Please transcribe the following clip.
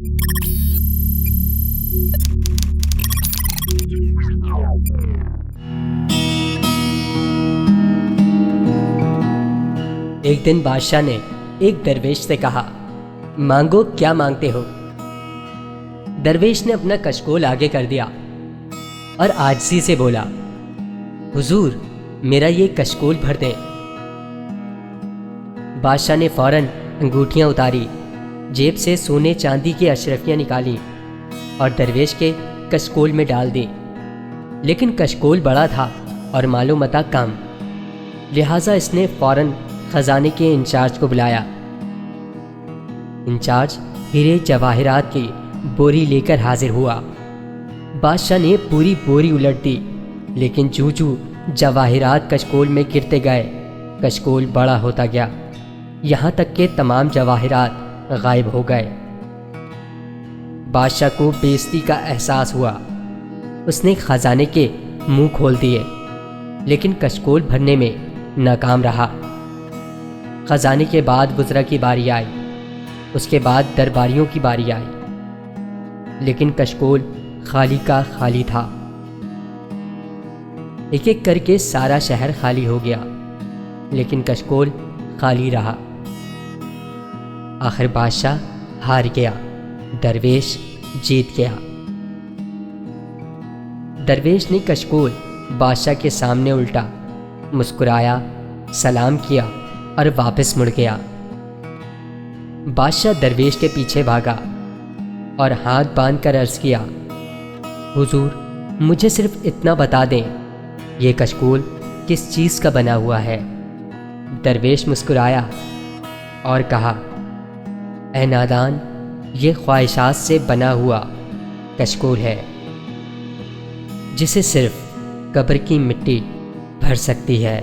ایک دن بادشاہ نے ایک درویش سے کہا، مانگو کیا مانگتے ہو؟ درویش نے اپنا کشکول آگے کر دیا اور عاجزی سے بولا، حضور میرا یہ کشکول بھر دیں۔ بادشاہ نے فوراً انگوٹھیاں اتاری، جیب سے سونے چاندی کی اشرفیاں نکالی اور درویش کے کشکول میں ڈال دی۔ لیکن کشکول بڑا تھا اور مال و متاع کم، لہٰذا اس نے فوراً خزانے کے انچارج کو بلایا۔ انچارج ہیرے جواہرات کی بوری لے کر حاضر ہوا۔ بادشاہ نے پوری بوری الٹ دی، لیکن چوں جواہرات کشکول میں گرتے گئے، کشکول بڑا ہوتا گیا، یہاں تک کہ تمام جواہرات غائب ہو گئے۔ بادشاہ کو بے عزتی کا احساس ہوا۔ اس نے خزانے کے منہ کھول دیے، لیکن کشکول بھرنے میں ناکام رہا۔ خزانے کے بعد وزراء کی باری آئی، اس کے بعد درباریوں کی باری آئی، لیکن کشکول خالی کا خالی تھا۔ ایک ایک کر کے سارا شہر خالی ہو گیا، لیکن کشکول خالی رہا۔ آخر بادشاہ ہار گیا، درویش جیت گیا۔ درویش نے کشکول بادشاہ کے سامنے الٹا، مسکرایا، سلام کیا اور واپس مڑ گیا۔ بادشاہ درویش کے پیچھے بھاگا اور ہاتھ باندھ کر عرض کیا، حضور مجھے صرف اتنا بتا دیں، یہ کشکول کس چیز کا بنا ہوا ہے؟ درویش مسکرایا اور کہا، اے نادان، یہ خواہشات سے بنا ہوا کشکول ہے، جسے صرف قبر کی مٹی بھر سکتی ہے۔